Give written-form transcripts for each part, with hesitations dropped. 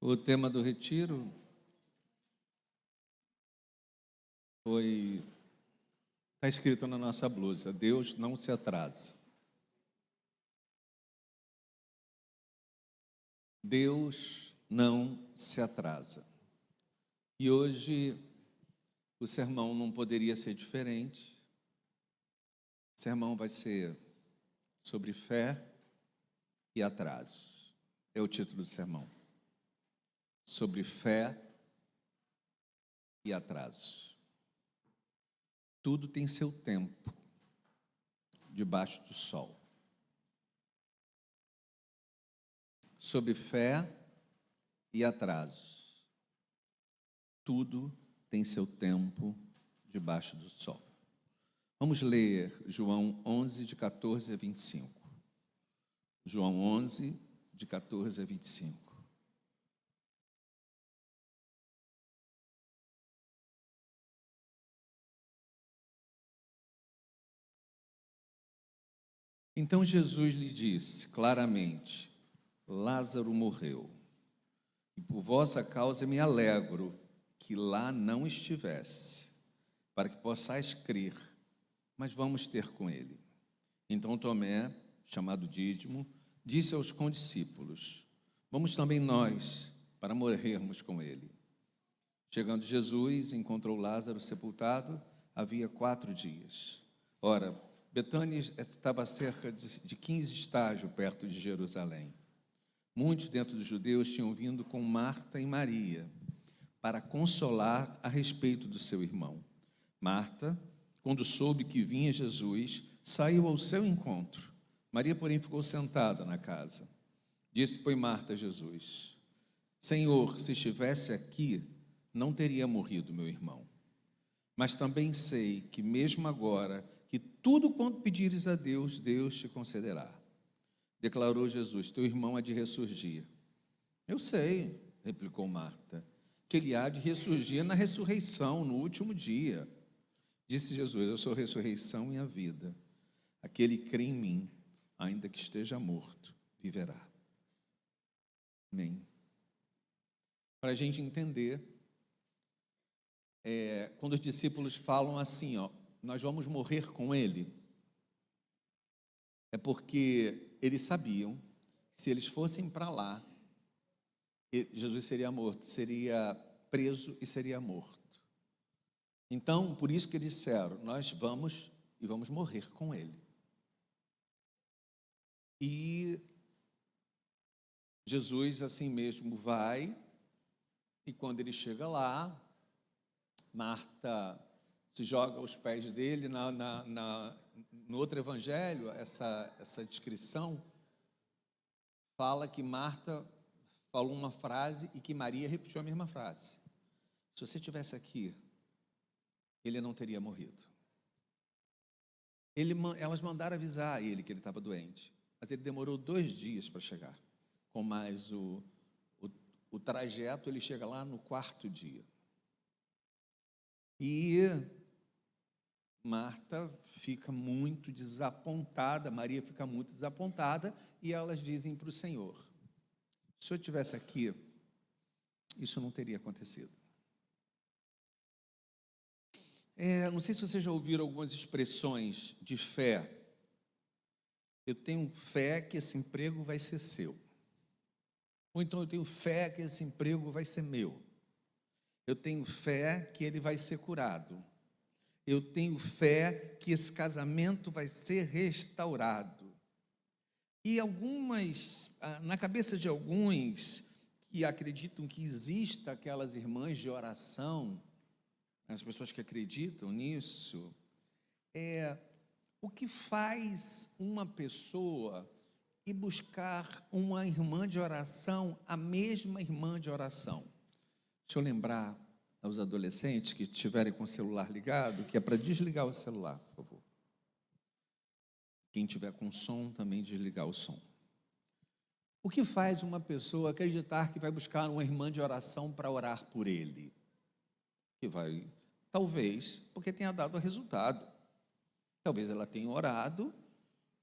O tema do retiro está escrito na nossa blusa: Deus não se atrasa. Deus não se atrasa. E hoje o sermão não poderia ser diferente. O sermão vai ser sobre fé e atrasos. É o título do sermão. Sobre fé e atrasos. Tudo tem seu tempo debaixo do sol. Sobre fé e atrasos. Tudo tem seu tempo debaixo do sol. Vamos ler João 11, de 14 a 25. João 11, de 14 a 25. Então Jesus lhe disse claramente: Lázaro morreu, e por vossa causa me alegro que lá não estivesse, para que possais crer, mas vamos ter com ele. Então Tomé, chamado Dídimo, disse aos condiscípulos: Vamos também nós, para morrermos com ele. Chegando Jesus, encontrou Lázaro sepultado, havia 4 dias. Ora, Betânia estava a cerca de 15 estágios perto de Jerusalém. Muitos dentre os judeus tinham vindo com Marta e Maria para consolar a respeito do seu irmão. Marta, quando soube que vinha Jesus, saiu ao seu encontro. Maria, porém, ficou sentada na casa. Disse, pois, Marta a Jesus: Senhor, se estivesse aqui, não teria morrido meu irmão. Mas também sei que mesmo agora, que tudo quanto pedires a Deus, Deus te concederá. Declarou Jesus: Teu irmão há de ressurgir. Eu sei, replicou Marta, que ele há de ressurgir na ressurreição, no último dia. Disse Jesus: Eu sou a ressurreição e a vida. Aquele que crê em mim, ainda que esteja morto, viverá. Amém. Para a gente entender, quando os discípulos falam assim, nós vamos morrer com ele, é porque eles sabiam que se eles fossem para lá, Jesus seria morto, seria preso e seria morto. Então, por isso que eles disseram: nós vamos e vamos morrer com ele. E Jesus assim mesmo vai, e quando ele chega lá, Marta se joga aos pés dele. No outro evangelho, essa descrição fala que Marta falou uma frase e que Maria repetiu a mesma frase. Se você estivesse aqui, ele não teria morrido. Elas mandaram avisar ele que ele estava doente, mas ele demorou 2 dias para chegar. Com mais o trajeto, ele chega lá no 4º dia. E Marta fica muito desapontada, Maria fica muito desapontada, e elas dizem para o Senhor: se eu estivesse aqui, isso não teria acontecido. Não sei se vocês já ouviram algumas expressões de fé. Eu tenho fé que esse emprego vai ser seu. Ou então eu tenho fé que esse emprego vai ser meu. Eu tenho fé que ele vai ser curado. Eu tenho fé que esse casamento vai ser restaurado. E na cabeça de alguns que acreditam que existam aquelas irmãs de oração, as pessoas que acreditam nisso, o que faz uma pessoa ir buscar uma irmã de oração, a mesma irmã de oração? Deixa eu lembrar aos adolescentes que estiverem com o celular ligado, que é para desligar o celular, por favor. Quem tiver com som, também desligar o som. O que faz uma pessoa acreditar que vai buscar uma irmã de oração para orar por ele? Que vai, talvez, porque tenha dado resultado. Talvez ela tenha orado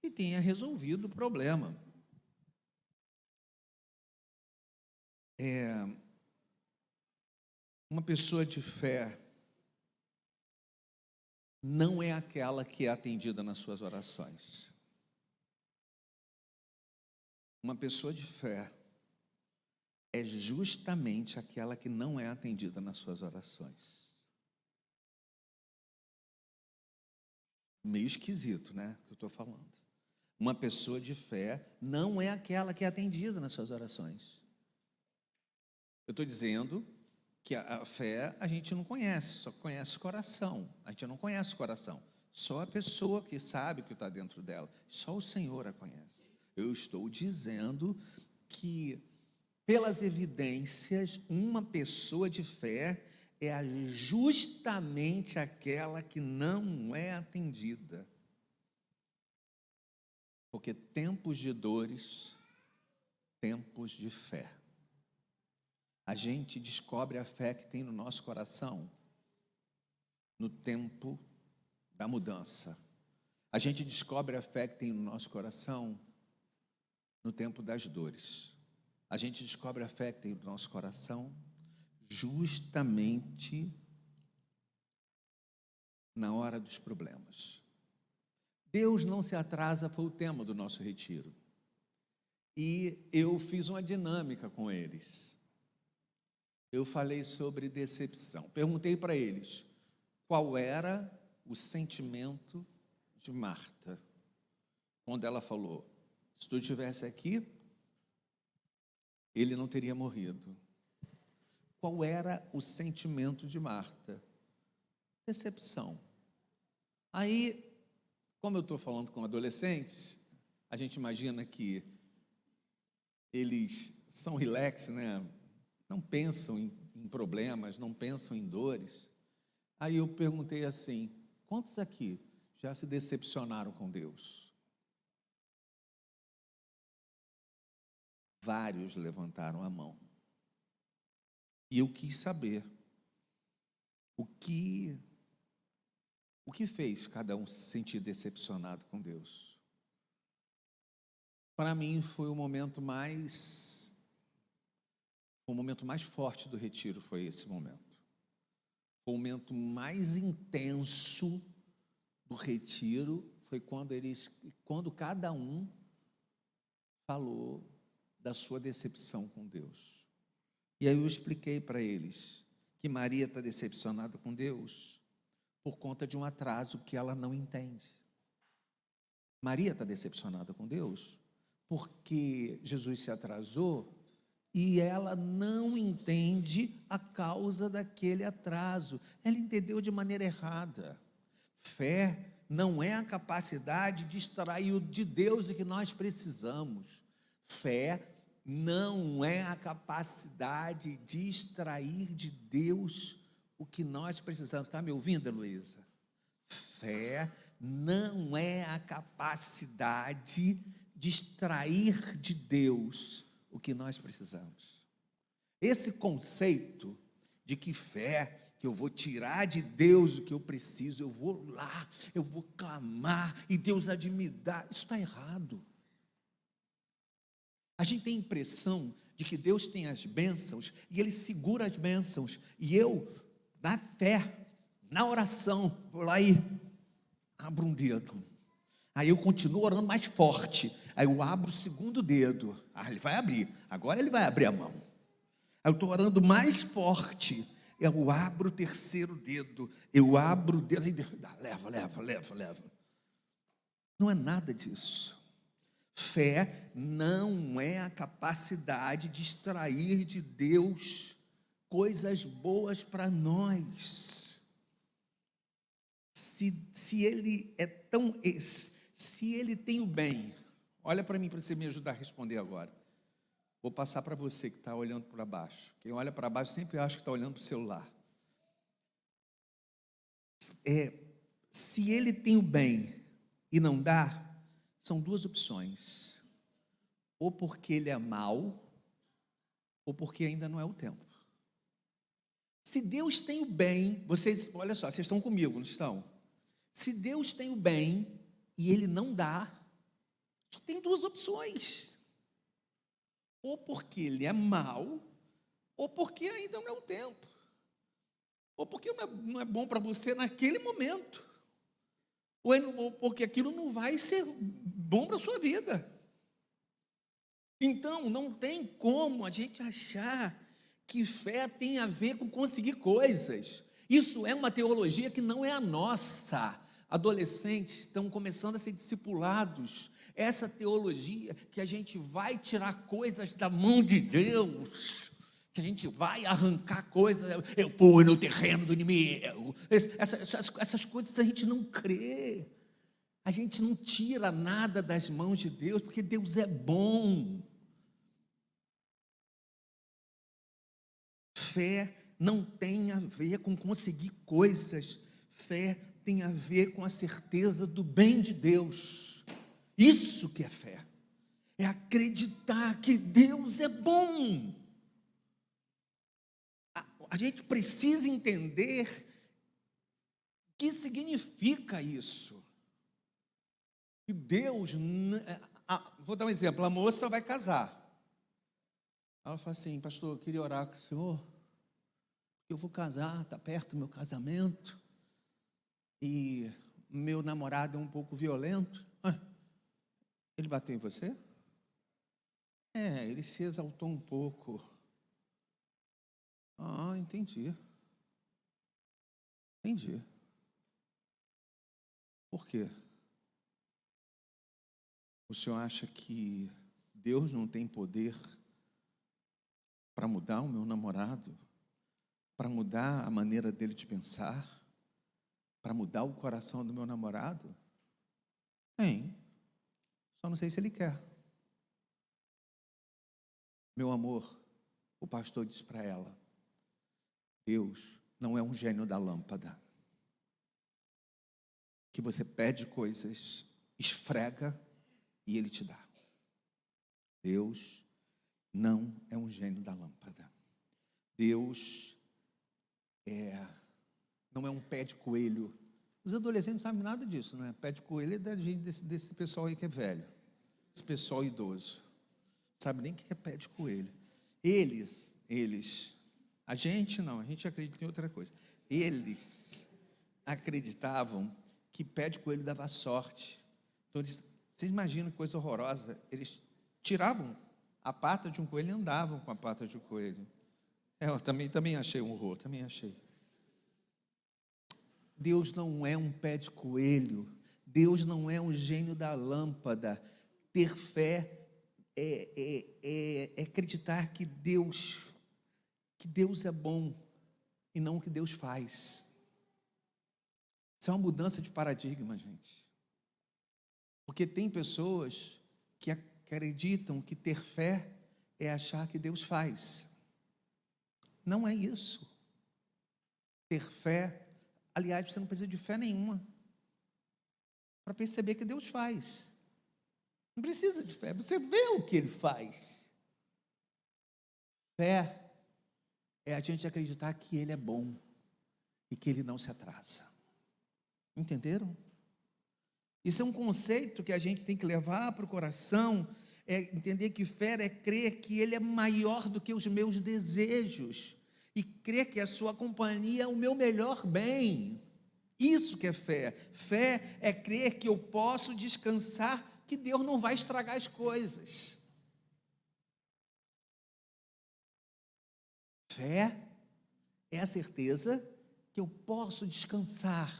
e tenha resolvido o problema. Uma pessoa de fé não é aquela que é atendida nas suas orações. Uma pessoa de fé é justamente aquela que não é atendida nas suas orações. Meio esquisito, né, que eu estou falando. Uma pessoa de fé não é aquela que é atendida nas suas orações. Eu estou dizendo que a fé a gente não conhece, só conhece o coração. A gente não conhece o coração. Só a pessoa que sabe o que está dentro dela. Só o Senhor a conhece. Eu estou dizendo que, pelas evidências, uma pessoa de fé é justamente aquela que não é atendida. Porque tempos de dores, tempos de fé. A gente descobre a fé que tem no nosso coração no tempo da mudança. A gente descobre a fé que tem no nosso coração no tempo das dores. A gente descobre a fé que tem no nosso coração justamente na hora dos problemas. Deus não se atrasa, foi o tema do nosso retiro. E eu fiz uma dinâmica com eles. Eu falei sobre decepção. Perguntei para eles qual era o sentimento de Marta, quando ela falou: se tu estivesse aqui, ele não teria morrido. Qual era o sentimento de Marta? Decepção. Aí, como eu estou falando com adolescentes, a gente imagina que eles são relax, né? Não pensam em problemas, não pensam em dores. Aí eu perguntei assim: quantos aqui já se decepcionaram com Deus? Vários levantaram a mão. E eu quis saber o que fez cada um se sentir decepcionado com Deus. Para mim foi o momento mais forte do retiro, foi esse momento. Foi o momento mais intenso do retiro, foi quando cada um falou da sua decepção com Deus. E aí eu expliquei para eles que Maria está decepcionada com Deus por conta de um atraso que ela não entende. Maria está decepcionada com Deus porque Jesus se atrasou e ela não entende a causa daquele atraso. Ela entendeu de maneira errada. Fé não é a capacidade de extrair de Deus o que nós precisamos. Fé não é a capacidade de extrair de Deus o que nós precisamos. Está me ouvindo, Heloísa? Fé não é a capacidade de extrair de Deus o que nós precisamos. Esse conceito de que fé, que eu vou tirar de Deus o que eu preciso, eu vou lá, eu vou clamar e Deus há de me dar, isso está errado. A gente tem a impressão de que Deus tem as bênçãos e Ele segura as bênçãos, e eu, na fé, na oração, vou lá e abro um dedo. Aí eu continuo orando mais forte. Aí eu abro o segundo dedo. Ele vai abrir. Agora ele vai abrir a mão. Aí eu estou orando mais forte. Eu abro o terceiro dedo. Eu abro o dedo. Leva. Não é nada disso. Fé não é a capacidade de extrair de Deus coisas boas para nós. Se Ele é tão... Se Ele tem o bem, olha para mim para você me ajudar a responder agora. Vou passar para você que está olhando para baixo. Quem olha para baixo sempre acha que está olhando para o celular. Se Ele tem o bem e não dá, são duas opções. Ou porque Ele é mau, ou porque ainda não é o tempo. Se Deus tem o bem, vocês, olha só, vocês estão comigo, não estão? Se Deus tem o bem e Ele não dá, só tem duas opções. Ou porque Ele é mau, ou porque ainda não é o tempo, ou porque não é bom para você naquele momento, ou porque aquilo não vai ser bom para a sua vida. Então, não tem como a gente achar que fé tem a ver com conseguir coisas. Isso é uma teologia que não é a nossa. Adolescentes estão começando a ser discipulados. Essa teologia que a gente vai tirar coisas da mão de Deus, que a gente vai arrancar coisas. Eu fui no terreno do inimigo. Essas coisas a gente não crê. A gente não tira nada das mãos de Deus, porque Deus é bom. Fé não tem a ver com conseguir coisas. Fé tem a ver com a certeza do bem de Deus. Isso que é fé. É acreditar que Deus é bom. A gente precisa entender o que significa isso. E Deus, vou dar um exemplo, a moça vai casar. Ela fala assim: pastor, eu queria orar com o senhor, eu vou casar, está perto do meu casamento, e meu namorado é um pouco violento. Ele bateu em você? Ele se exaltou um pouco. Entendi. Por quê? O senhor acha que Deus não tem poder para mudar o meu namorado? Para mudar a maneira dele de pensar? Para mudar o coração do meu namorado? Tem. Só não sei se ele quer. Meu amor, o pastor disse para ela: Deus não é um gênio da lâmpada, que você pede coisas, esfrega e ele te dá. Deus não é um gênio da lâmpada. Deus não é um pé de coelho. Os adolescentes não sabem nada disso, né? Pé de coelho é da gente, desse pessoal aí que é velho, esse pessoal idoso. Sabe nem o que é pé de coelho. Eles, a gente não, a gente acredita em outra coisa. Eles acreditavam que pé de coelho dava sorte. Então, vocês imaginam que coisa horrorosa? Eles tiravam a pata de um coelho e andavam com a pata de um coelho. Eu também achei um horror, também achei. Deus não é um pé de coelho. Deus não é um gênio da lâmpada. Ter fé é acreditar que Deus é bom e não o que Deus faz. Isso é uma mudança de paradigma, gente. Porque tem pessoas que acreditam que ter fé é achar que Deus faz. Não é isso. Ter fé, aliás, você não precisa de fé nenhuma para perceber que Deus faz. Não precisa de fé, você vê o que Ele faz. Fé é a gente acreditar que Ele é bom e que Ele não se atrasa. Entenderam? Isso é um conceito que a gente tem que levar para o coração, é entender que fé é crer que Ele é maior do que os meus desejos, e crer que a sua companhia é o meu melhor bem. Isso que é fé. Fé é crer que eu posso descansar, que Deus não vai estragar as coisas. Fé é a certeza que eu posso descansar,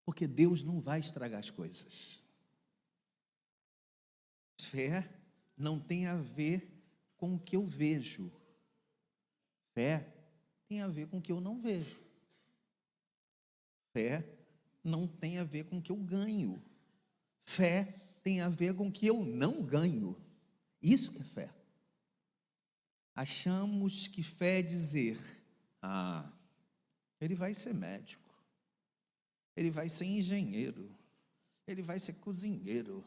porque Deus não vai estragar as coisas. Fé não tem a ver com o que eu vejo. Fé tem a ver com o que eu não vejo. Fé não tem a ver com o que eu ganho. Fé tem a ver com o que eu não ganho. Isso que é fé. Achamos que fé é dizer: ele vai ser médico, ele vai ser engenheiro, ele vai ser cozinheiro,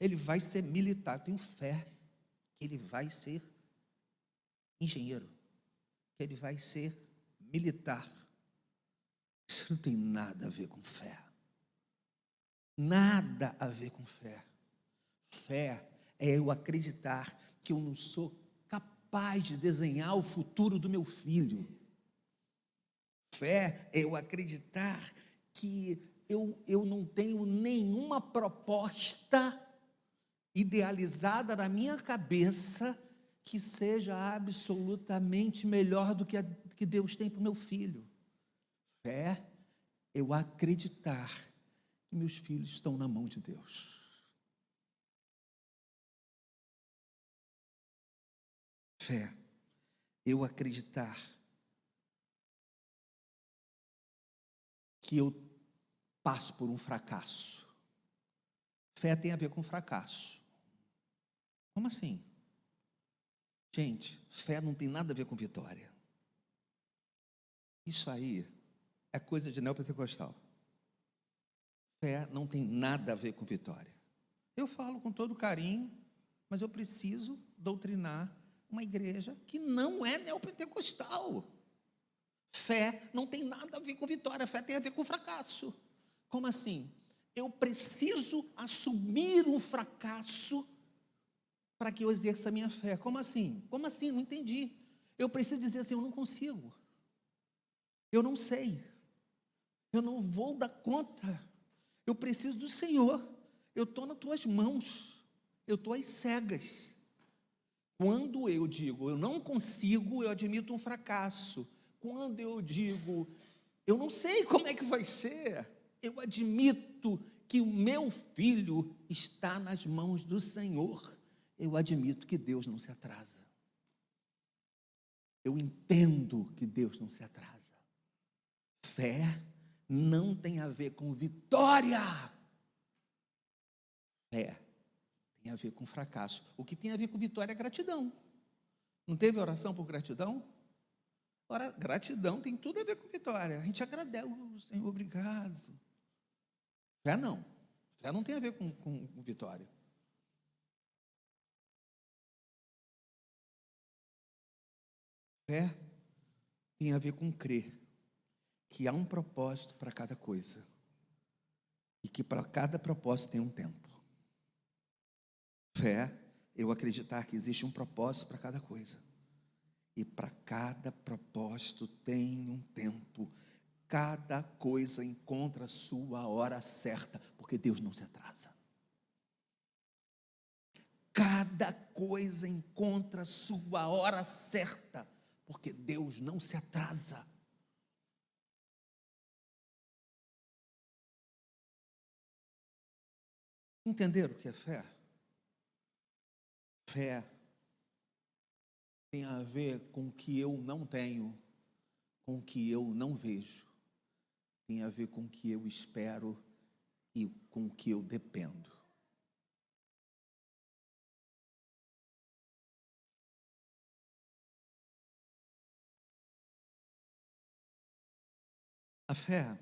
ele vai ser militar. Eu tenho fé que ele vai ser engenheiro, que ele vai ser militar. Isso não tem nada a ver com fé. Nada a ver com fé. Fé é eu acreditar que eu não sou capaz capaz de desenhar o futuro do meu filho. Fé é eu acreditar que eu não tenho nenhuma proposta idealizada na minha cabeça que seja absolutamente melhor do que a que Deus tem para o meu filho. Fé, eu acreditar que meus filhos estão na mão de Deus. Fé, eu acreditar que eu passo por um fracasso. Fé tem a ver com fracasso. Como assim? Gente, fé não tem nada a ver com vitória. Isso aí é coisa de neopentecostal. Fé não tem nada a ver com vitória. Eu falo com todo carinho, mas eu preciso doutrinar uma igreja que não é neopentecostal. Fé não tem nada a ver com vitória, fé tem a ver com fracasso. Como assim? Eu preciso assumir um fracasso para que eu exerça a minha fé. Como assim? Como assim? Não entendi. Eu preciso dizer assim, eu não consigo. Eu não sei. Eu não vou dar conta. Eu preciso do Senhor. Eu estou nas tuas mãos. Eu estou às cegas. Quando eu digo, eu não consigo, eu admito um fracasso. Quando eu digo, eu não sei como é que vai ser, eu admito que o meu filho está nas mãos do Senhor. Eu admito que Deus não se atrasa. Eu entendo que Deus não se atrasa. Fé não tem a ver com vitória. Fé tem a ver com fracasso. O que tem a ver com vitória é gratidão. Não teve oração por gratidão? Ora, gratidão tem tudo a ver com vitória. A gente agradece, Senhor, obrigado. Fé não. Fé não tem a ver com vitória. Fé tem a ver com crer que há um propósito para cada coisa e que para cada propósito tem um tempo. Fé, eu acreditar que existe um propósito para cada coisa e para cada propósito tem um tempo. Cada coisa encontra a sua hora certa, porque Deus não se atrasa. Cada coisa encontra a sua hora certa, porque Deus não se atrasa. Entenderam o que é fé? Fé tem a ver com o que eu não tenho, com o que eu não vejo. Tem a ver com o que eu espero e com o que eu dependo. A fé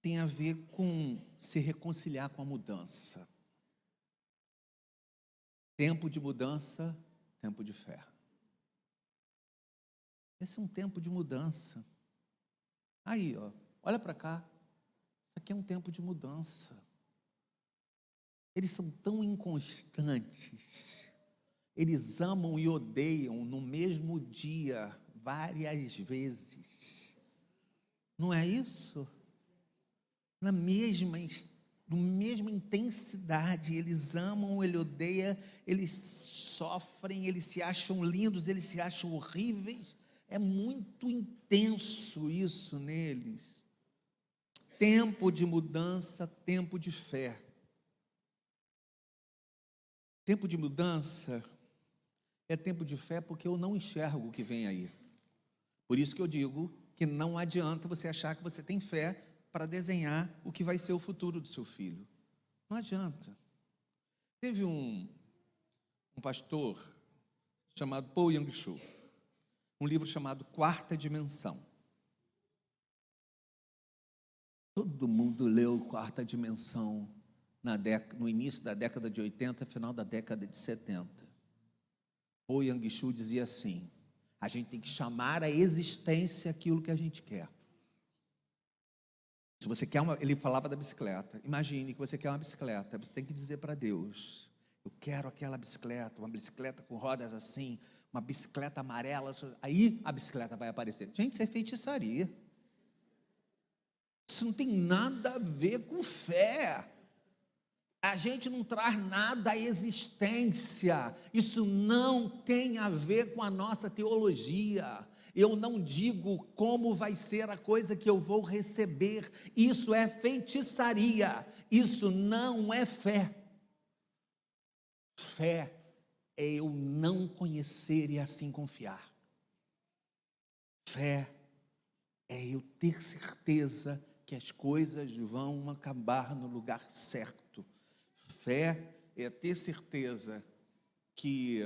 tem a ver com se reconciliar com a mudança. Tempo de mudança, tempo de fé. Esse é um tempo de mudança. Aí, ó, olha para cá. Isso aqui é um tempo de mudança. Eles são tão inconstantes. Eles amam e odeiam no mesmo dia, várias vezes. Não é isso? Na mesma intensidade, eles amam, ele odeia, eles sofrem, eles se acham lindos, eles se acham horríveis. É muito intenso isso neles. Tempo de mudança, tempo de fé. Tempo de mudança é tempo de fé porque eu não enxergo o que vem aí. Por isso que eu digo que não adianta você achar que você tem fé para desenhar o que vai ser o futuro do seu filho. Não adianta. Teve um pastor chamado Paul Yang-Shu, um livro chamado Quarta Dimensão. Todo mundo leu Quarta Dimensão no início da década de 80, final da década de 70. Paul Yang-Shu dizia assim: a gente tem que chamar à existência aquilo que a gente quer. Se você quer ele falava da bicicleta. Imagine que você quer uma bicicleta, você tem que dizer para Deus: Eu quero aquela bicicleta, uma bicicleta com rodas assim, uma bicicleta amarela, aí a bicicleta vai aparecer. Gente, isso é feitiçaria. Isso não tem nada a ver com fé. A gente não traz nada à existência. Isso não tem a ver com a nossa teologia. Eu não digo como vai ser a coisa que eu vou receber. Isso é feitiçaria. Isso não é fé. Fé é eu não conhecer e assim confiar. Fé é eu ter certeza que as coisas vão acabar no lugar certo. Fé é ter certeza que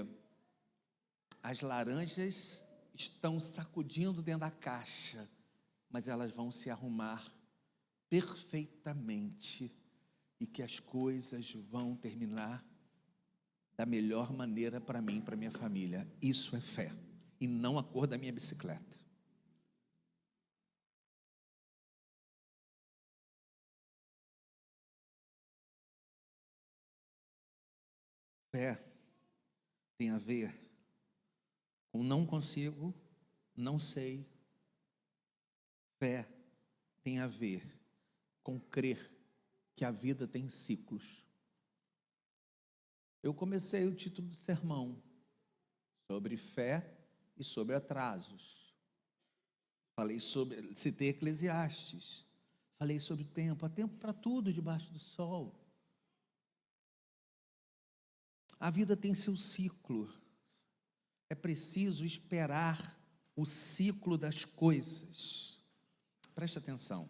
as laranjas estão sacudindo dentro da caixa, mas elas vão se arrumar perfeitamente e que as coisas vão terminar da melhor maneira para mim e para minha família. Isso é fé, e não a cor da minha bicicleta. Fé tem a ver com não consigo, não sei. Fé tem a ver com crer que a vida tem ciclos. Eu comecei o título do sermão sobre fé e sobre atrasos. Citei Eclesiastes. Falei sobre o tempo. Há tempo para tudo debaixo do sol. A vida tem seu ciclo. É preciso esperar o ciclo das coisas. Preste atenção.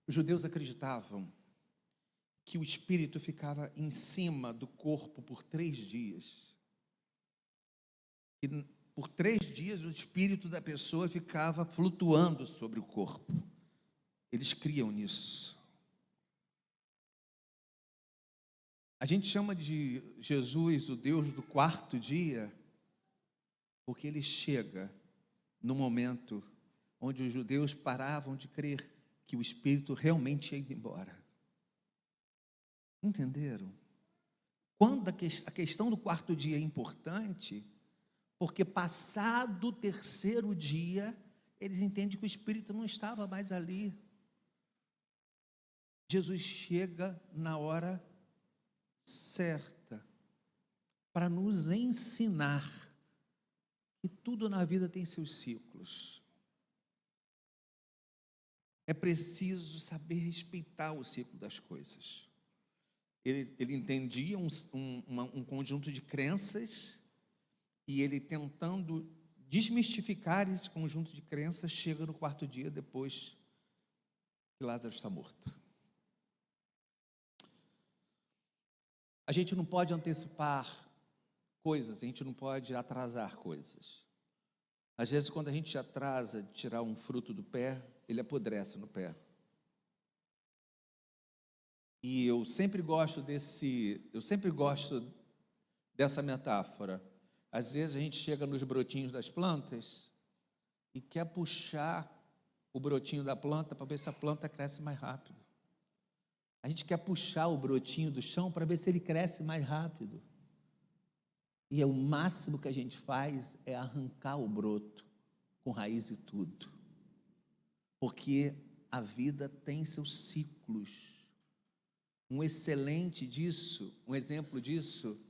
Os judeus acreditavam que o espírito ficava em cima do corpo por 3 dias. E por 3 dias o espírito da pessoa ficava flutuando sobre o corpo. Eles criam nisso. A gente chama de Jesus o Deus do 4º dia, porque ele chega no momento onde os judeus paravam de crer que o Espírito realmente ia ir embora. Entenderam? Quando a questão do 4º dia é importante, porque passado o 3º dia, eles entendem que o Espírito não estava mais ali. Jesus chega na hora certa para nos ensinar que tudo na vida tem seus ciclos. É preciso saber respeitar o ciclo das coisas. Ele entendia um conjunto de crenças e ele, tentando desmistificar esse conjunto de crenças, chega no 4º dia depois que Lázaro está morto. A gente não pode antecipar coisas, a gente não pode atrasar coisas. Às vezes, quando a gente atrasa de tirar um fruto do pé, ele apodrece no pé. E eu sempre gosto dessa metáfora. Às vezes a gente chega nos brotinhos das plantas e quer puxar o brotinho da planta para ver se a planta cresce mais rápido. A gente quer puxar o brotinho do chão para ver se ele cresce mais rápido. E o máximo que a gente faz é arrancar o broto, com raiz e tudo. Porque a vida tem seus ciclos. Um exemplo disso,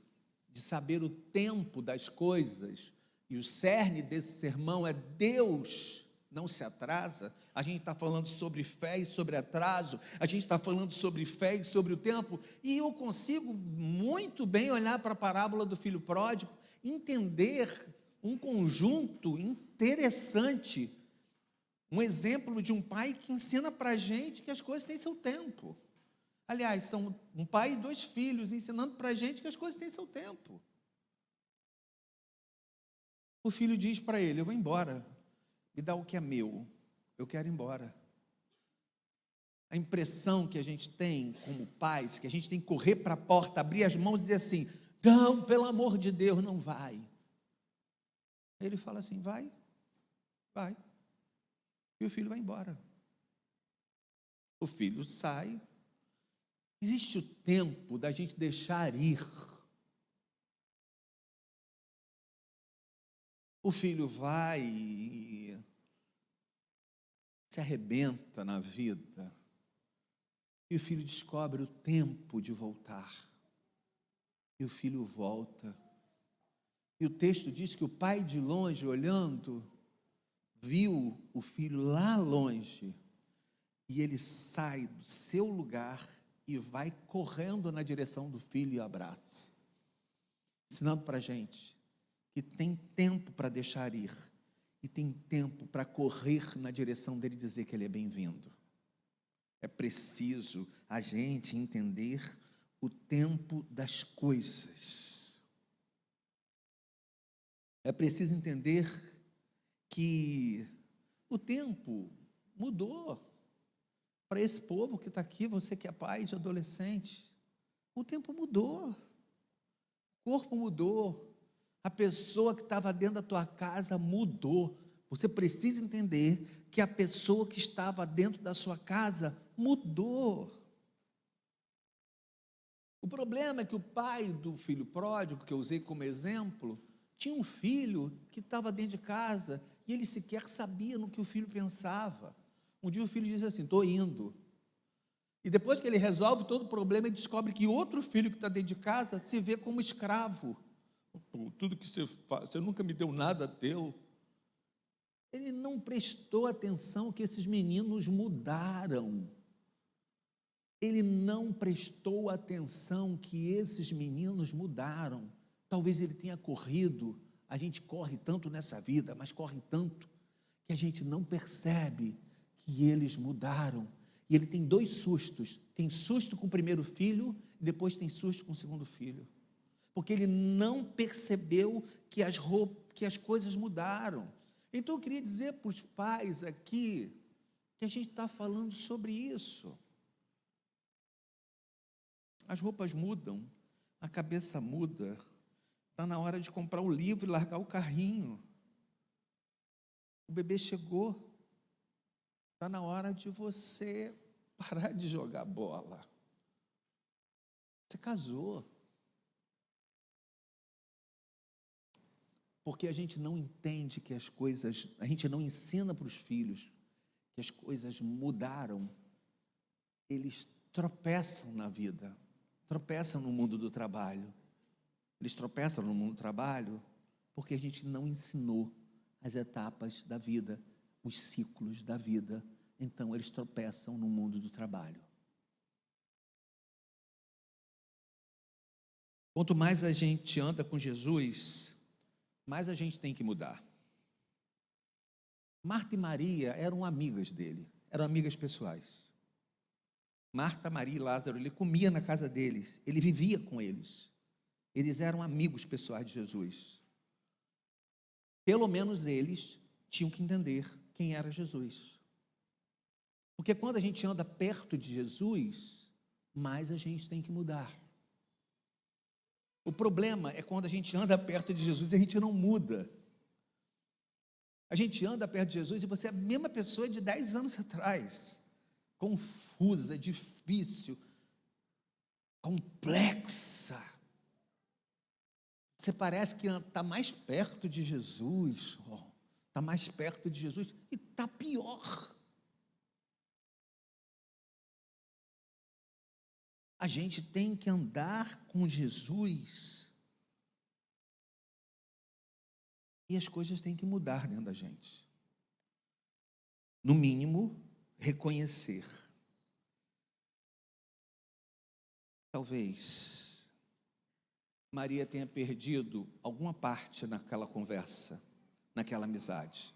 de saber o tempo das coisas, e o cerne desse sermão é Deus não se atrasa. A gente está falando sobre fé e sobre atraso, a gente está falando sobre fé e sobre o tempo, e eu consigo muito bem olhar para a parábola do filho pródigo, entender um conjunto interessante, um exemplo de um pai que ensina para a gente que as coisas têm seu tempo. Aliás, são um pai e 2 filhos ensinando para a gente que as coisas têm seu tempo. O filho diz para ele: eu vou embora, me dá o que é meu, eu quero ir embora. A impressão que a gente tem como pais, que a gente tem que correr para a porta, abrir as mãos e dizer assim: não, pelo amor de Deus, não vai. Ele fala assim: vai. E o filho vai embora. O filho sai. Existe o tempo da gente deixar ir O filho vai e se arrebenta na vida. E o filho descobre o tempo de voltar. E o filho volta. E o texto diz que o pai de longe, olhando, viu o filho lá longe. E ele sai do seu lugar e vai correndo na direção do filho e abraça. Ensinando para a gente que tem tempo para deixar ir. E tem tempo para correr na direção dele e dizer que ele é bem-vindo. É preciso a gente entender o tempo das coisas. É preciso entender que o tempo mudou. Para esse povo que está aqui, você que é pai de adolescente, o tempo mudou. O corpo mudou. A pessoa que estava dentro da tua casa mudou. Você precisa entender que a pessoa que estava dentro da sua casa mudou. O problema é que o pai do filho pródigo, que eu usei como exemplo, tinha um filho que estava dentro de casa e ele sequer sabia no que o filho pensava. Um dia o filho disse assim: estou indo. E depois que ele resolve todo o problema, ele descobre que outro filho que está dentro de casa se vê como escravo. Tudo que você faz, você nunca me deu nada teu. Ele não prestou atenção que esses meninos mudaram. Ele não prestou atenção que esses meninos mudaram. Talvez ele tenha corrido. A gente corre tanto nessa vida, mas corre tanto, que a gente não percebe que eles mudaram. E ele tem 2 sustos. Tem susto com o primeiro filho, e depois tem susto com o segundo filho. Porque ele não percebeu que as coisas mudaram. Então eu queria dizer para os pais aqui, que a gente está falando sobre isso. As roupas mudam, a cabeça muda, está na hora de comprar o livro e largar o carrinho. O bebê chegou, está na hora de você parar de jogar bola. Você casou. Porque a gente não entende que as coisas, a gente não ensina para os filhos que as coisas mudaram. Eles tropeçam na vida, tropeçam no mundo do trabalho. Eles tropeçam no mundo do trabalho porque a gente não ensinou as etapas da vida, os ciclos da vida. Então eles tropeçam no mundo do trabalho. Quanto mais a gente anda com Jesus, mais a gente tem que mudar. Marta e Maria eram amigas dele, eram amigas pessoais. Marta, Maria e Lázaro, ele comia na casa deles, ele vivia com eles. Eles eram amigos pessoais de Jesus. Pelo menos eles tinham que entender quem era Jesus. Porque quando a gente anda perto de Jesus, mais a gente tem que mudar. O problema é quando a gente anda perto de Jesus e a gente não muda. A gente anda perto de Jesus e você é a mesma pessoa de 10 anos atrás. Confusa, difícil, complexa. Você parece que está mais perto de Jesus. Está mais perto de Jesus e está pior. A gente tem que andar com Jesus e as coisas têm que mudar dentro da gente. No mínimo, reconhecer. Talvez Maria tenha perdido alguma parte naquela conversa, naquela amizade.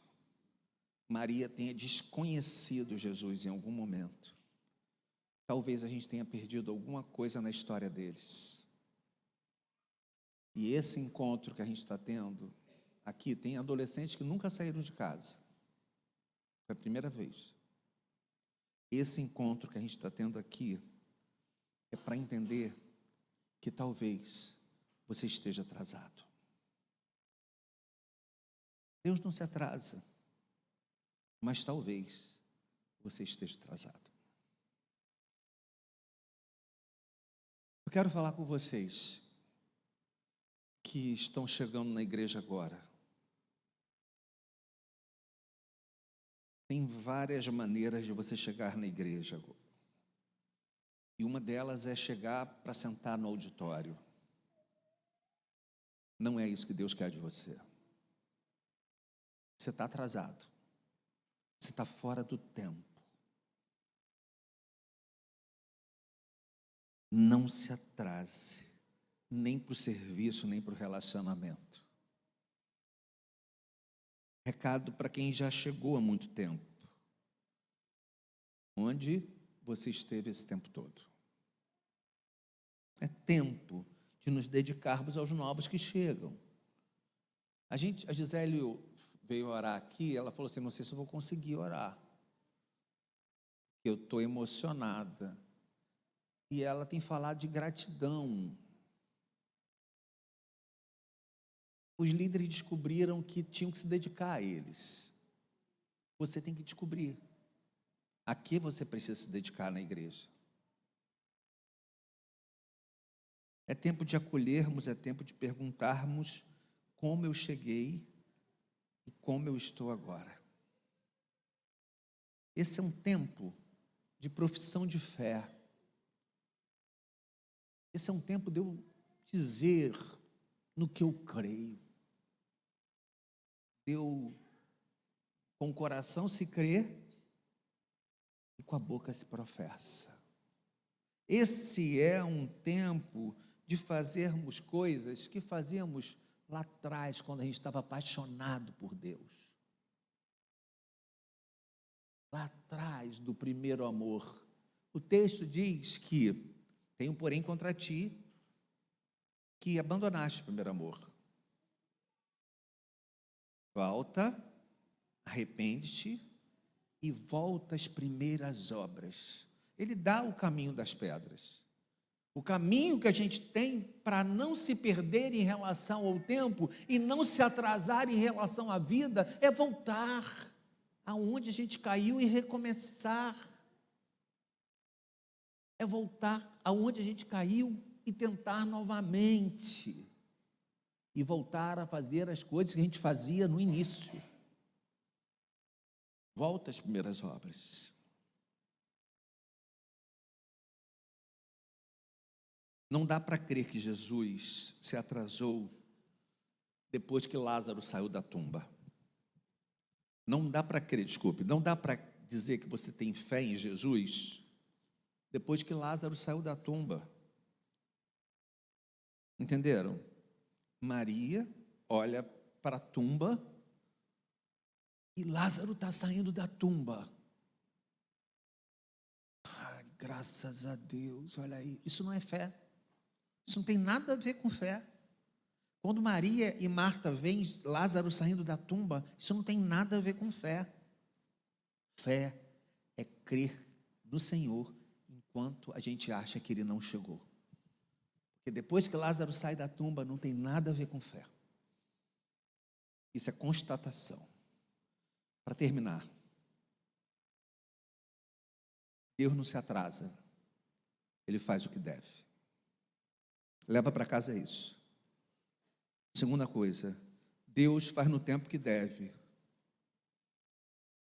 Maria tenha desconhecido Jesus em algum momento. Talvez a gente tenha perdido alguma coisa na história deles. E esse encontro que a gente está tendo aqui, tem adolescentes que nunca saíram de casa. Foi a primeira vez. Esse encontro que a gente está tendo aqui é para entender que talvez você esteja atrasado. Deus não se atrasa, mas talvez você esteja atrasado. Eu quero falar com vocês que estão chegando na igreja agora. Tem várias maneiras de você chegar na igreja. E uma delas é chegar para sentar no auditório. Não é isso que Deus quer de você. Você está atrasado. Você está fora do tempo. Não se atrase, nem para o serviço, nem para o relacionamento. Recado para quem já chegou há muito tempo. Onde você esteve esse tempo todo? É tempo de nos dedicarmos aos novos que chegam. A Gisele veio orar aqui, ela falou assim, não sei se eu vou conseguir orar. Eu estou emocionada. E ela tem falado de gratidão. Os líderes descobriram que tinham que se dedicar a eles. Você tem que descobrir a que você precisa se dedicar na igreja. É tempo de acolhermos, é tempo de perguntarmos como eu cheguei e como eu estou agora. Esse é um tempo de profissão de fé. Esse é um tempo de eu dizer no que eu creio. Com o coração se crê e com a boca se professa. Esse é um tempo de fazermos coisas que fazíamos lá atrás, quando a gente estava apaixonado por Deus. Lá atrás do primeiro amor. O texto diz que tenho, porém, contra ti que abandonaste o primeiro amor. Volta, arrepende-te e volta às primeiras obras. Ele dá o caminho das pedras. O caminho que a gente tem para não se perder em relação ao tempo e não se atrasar em relação à vida é voltar aonde a gente caiu e recomeçar. É voltar aonde a gente caiu e tentar novamente. E voltar a fazer as coisas que a gente fazia no início. Volta às primeiras obras. Não dá para crer que Jesus se atrasou depois que Lázaro saiu da tumba. Não dá para crer, desculpe, não dá para dizer que você tem fé em Jesus depois que Lázaro saiu da tumba. Entenderam? Maria olha para a tumba e Lázaro está saindo da tumba. Ai, graças a Deus, olha aí, isso não é fé. Isso não tem nada a ver com fé. Quando Maria e Marta veem Lázaro saindo da tumba, isso não tem nada a ver com fé. Fé é crer no Senhor enquanto a gente acha que Ele não chegou. Porque depois que Lázaro sai da tumba, não tem nada a ver com fé. Isso é constatação. Para terminar, Deus não se atrasa, Ele faz o que deve. Leva para casa isso. Segunda coisa, Deus faz no tempo que deve.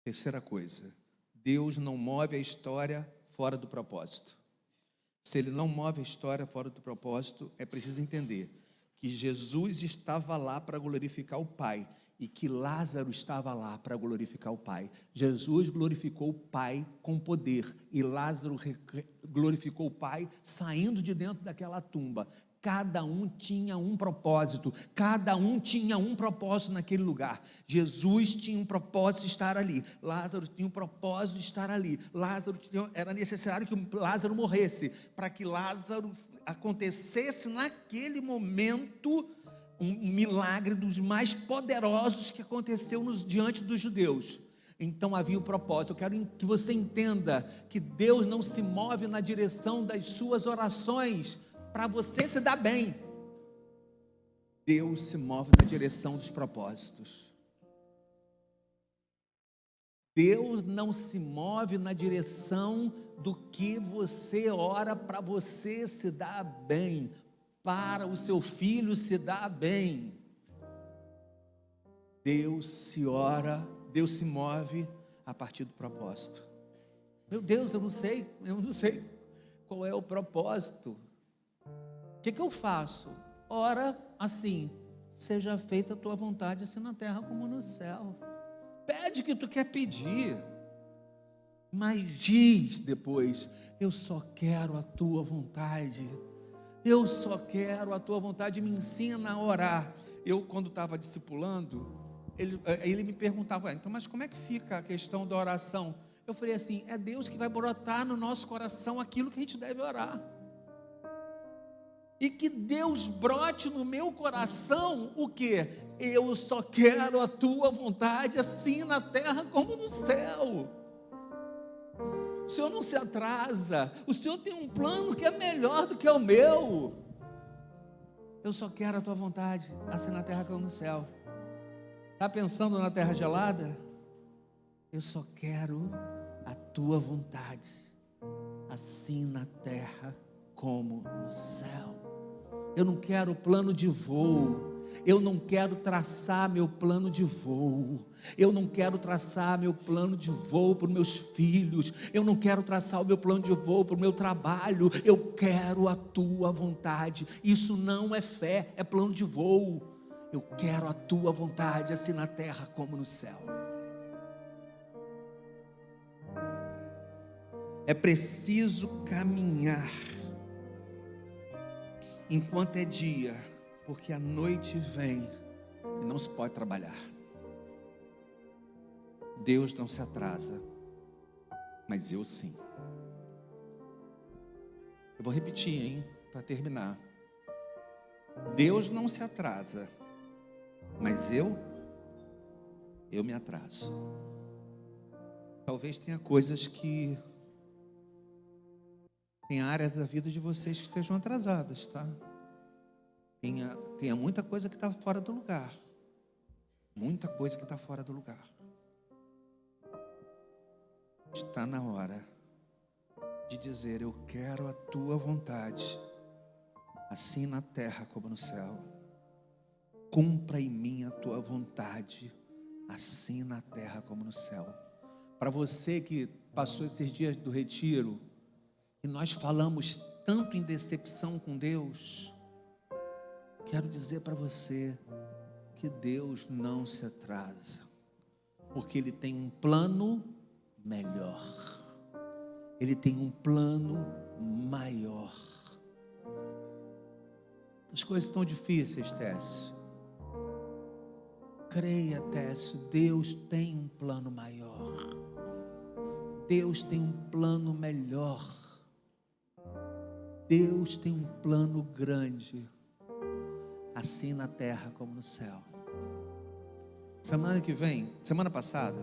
Terceira coisa, Deus não move a história fora do propósito. Se Ele não move a história fora do propósito, é preciso entender que Jesus estava lá para glorificar o Pai e que Lázaro estava lá para glorificar o Pai. Jesus glorificou o Pai com poder e Lázaro glorificou o Pai saindo de dentro daquela tumba. Cada um tinha um propósito, cada um tinha um propósito naquele lugar. Jesus tinha um propósito de estar ali, Lázaro tinha um propósito de estar ali. Era necessário que Lázaro morresse, para que Lázaro acontecesse naquele momento um milagre dos mais poderosos que aconteceu diante dos judeus. Então havia um propósito. Eu quero que você entenda que Deus não se move na direção das suas orações para você se dar bem. Deus se move na direção dos propósitos. Deus não se move na direção do que você ora para você se dar bem, para o seu filho se dar bem. Deus se move a partir do propósito. Meu Deus, eu não sei qual é o propósito. O que eu faço? Ora assim: seja feita a tua vontade, assim na terra como no céu. Pede o que tu quer pedir, mas diz depois: eu só quero a tua vontade. Eu só quero a tua vontade. Me ensina a orar. Eu, quando estava discipulando, ele me perguntava: então, mas como é que fica a questão da oração? Eu falei assim: é Deus que vai brotar no nosso coração aquilo que a gente deve orar. E que Deus brote no meu coração o quê? Eu só quero a tua vontade, assim na terra como no céu. O Senhor não se atrasa. O Senhor tem um plano que é melhor do que o meu. Eu só quero a tua vontade, assim na terra como no céu. Está pensando na terra gelada? Eu só quero a tua vontade, assim na terra como no céu. Eu não quero plano de voo. Eu não quero traçar meu plano de voo. Eu não quero traçar meu plano de voo para os meus filhos. Eu não quero traçar o meu plano de voo para o meu trabalho. Eu quero a tua vontade. Isso não é fé, é plano de voo. Eu quero a tua vontade, assim na terra como no céu. É preciso caminhar enquanto é dia, porque a noite vem e não se pode trabalhar. Deus não se atrasa, mas eu sim. Eu vou repetir, hein, para terminar. Deus não se atrasa, mas eu me atraso. Talvez tenha coisas que tem áreas da vida de vocês que estejam atrasadas, tá? Tenha muita coisa que está fora do lugar. Muita coisa que está fora do lugar. Está na hora de dizer: eu quero a tua vontade, assim na terra como no céu. Cumpra em mim a tua vontade, assim na terra como no céu. Para você que passou esses dias do retiro, e nós falamos tanto em decepção com Deus, quero dizer para você que Deus não se atrasa, porque Ele tem um plano melhor, Ele tem um plano maior. As coisas estão difíceis, Técio. Creia, Técio, Deus tem um plano maior. Deus tem um plano melhor. Deus tem um plano grande, assim na terra como no céu. Semana que vem, semana passada,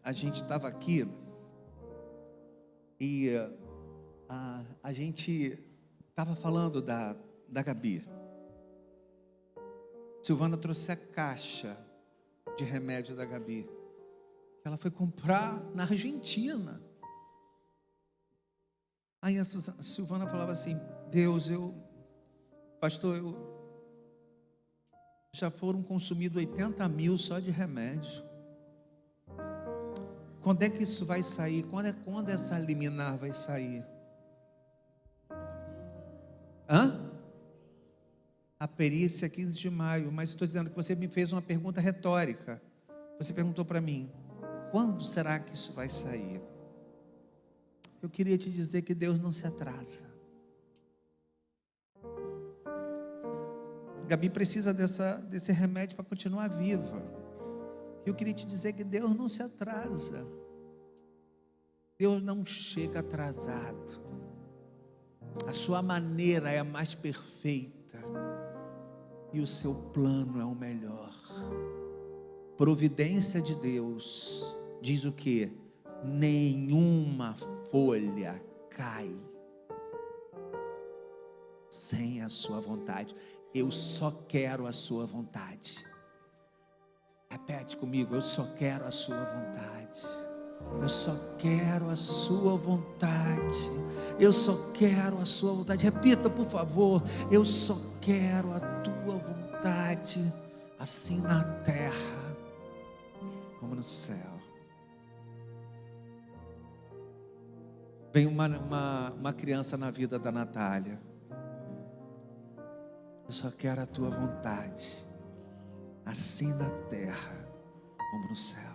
a gente estava aqui e a gente estava falando da Gabi. Silvana trouxe a caixa de remédio da Gabi. Ela foi comprar na Argentina. Aí a Silvana falava assim: Deus, pastor, já foram consumidos 80 mil só de remédio. Quando é que isso vai sair? Quando essa liminar vai sair? A perícia é 15 de maio, mas estou dizendo que você me fez uma pergunta retórica. Você perguntou para mim: quando será que isso vai sair? Eu queria te dizer que Deus não se atrasa. Gabi precisa desse remédio para continuar viva. Eu queria te dizer que Deus não se atrasa. Deus não chega atrasado. A sua maneira é a mais perfeita e o seu plano é o melhor. Providência de Deus diz o quê? Nenhuma folha cai sem a sua vontade. Eu só quero a sua vontade. Repete comigo: eu só quero a sua vontade. Eu só quero a sua vontade. Eu só quero a sua vontade. Repita, por favor: eu só quero a tua vontade, assim na terra como no céu. Vem uma criança na vida da Natália. Eu só quero a tua vontade, assim na terra como no céu.